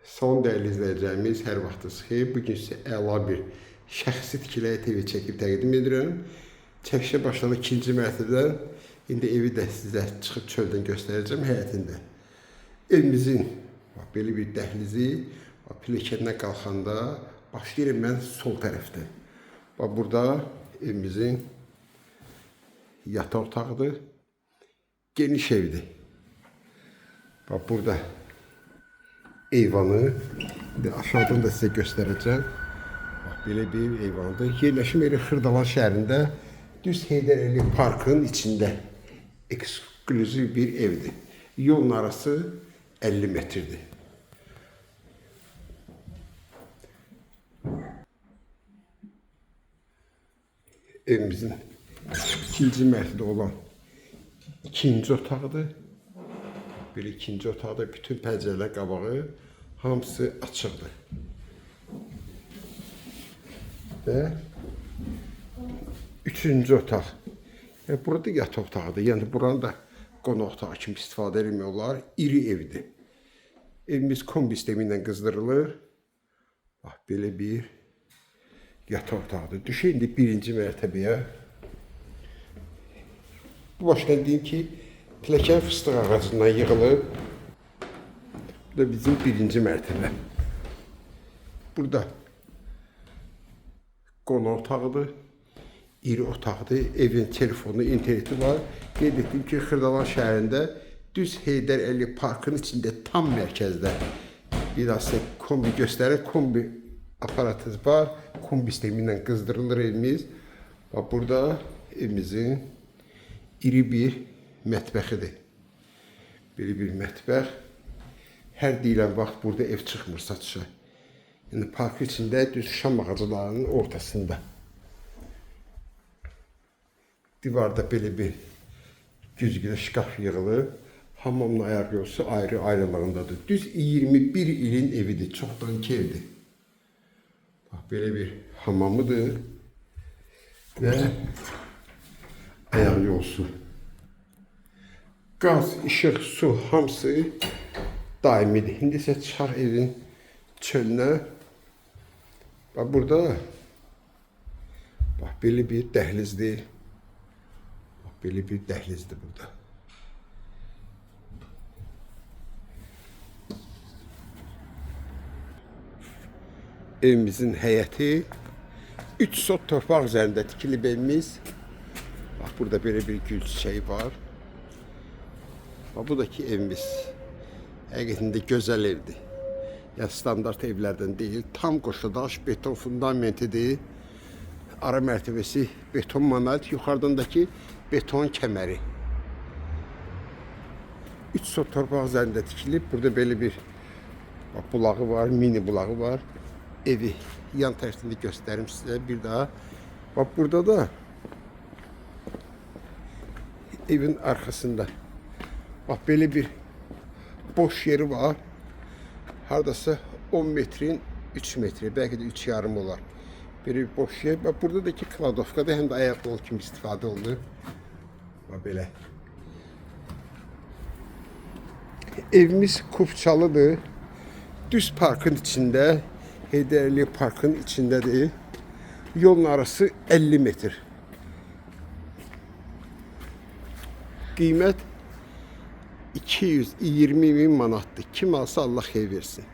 Son dəyərli izləyəcəyimiz hər vaxtınız xeyir. Bugün sizə əla bir şəxsi tikiliyə TV çəkib təqdim edirəm. Çəkişə başladı 2-ci mərtəbədən. İndi evi də sizə çıxıb çöldən göstərəcəm həyətində. Evimizin belə bir dəhlizi, pilləkəndən qalxanda başlayıram mən sol tərəfdən. Burada evimizin yataq otağıdır. Geniş evdir. Burada eyvanı aşağıdan da sizə göstərəcəm. Belə bir eyvandır. Yerləşim yeri Xırdalan şəhərində, düz Heydər Əliyev Parkın içində eksklüziv bir evdir. Yolun arası 50 metrdir. Evimizin ikinci mərtəbədə olan ikinci otaqdır. Bir ikinci otaqda bütün pəncərələr qabağı hamısı açıqdır. Və üçüncü otaq. Burada yataq otağıdır. Yəni buranı da qonaq otağı kimi istifadə etmək olar. İri evdir. Evimiz kombi sistemi ilə qızdırılır. Belə bir yataq otağıdır. Düşün indi birinci mərtəbəyə. Bu başdan deyim ki, pilləkən fıstıq ağacından yığılıb. Bu da bizim birinci mərtəbə. Burada qonaq otağıdır. İri otaqdır. Evin telefonu, interneti var. Qeyd etdim ki, Xırdalan şəhərində düz Heydər Əliyev Parkın içində tam mərkəzdə. Bir daha sizə kombi göstərir. Kombi aparatımız var. Kombi sistemi ilə qızdırılır evimiz. Burada evimizin iri bir mətbəxidir. Belə bir mətbəx. Hər deyilən vaxt burada ev çıxmır satışa. Yəni park içində düz şam ağaclarının ortasında. Divarda belə bir güzgüdə şkaf yığılıb. Hamamla ayaq yolsu ayrı ayrılığındadır. Düz 21 ilin evidir. Çoxdanki evdir. Belə bir hamamıdır. Və ayaq yolsu. Qaz, işıq, su hamısı daimidir. İndi isə çıxaq evin çölünə. Burada belə bir dəhlizdir. Belə bir dəhlizdir burada. Evimizin həyəti 3 sot torpaq üzərində tikilib evimiz. Burada belə bir gül çiçəyi var. Bu da ki evimiz. Həqiqətində gözəl evdir. Yəni standart evlərdən deyil. Tam qoşadaş beton fundamentidir. Ara mərtəbəsi beton monolit. Yuxarıdakı beton kəməri. 3 sot torpaq üzərində tikilib. Burada belə bir bulağı var. Mini bulağı var. Evi yan tərəfində göstərim sizə bir daha. Burada da evin arxasında belə bir boş yeri var. Haradasa 10 metrin 3 metri, bəlkə də 3,5 olar. Belə bir boş yer. Burada da ki kladovkada həm də ayaq yolu kimi istifadə olunur. Belə. Evimiz Kupçalıdır. Düz parkın içində, Heydər Əliyev Parkın içindədir. Yolun arası 50 metr. Qiymət 220.000 manatdır. Kim alsa Allah xeyir versin.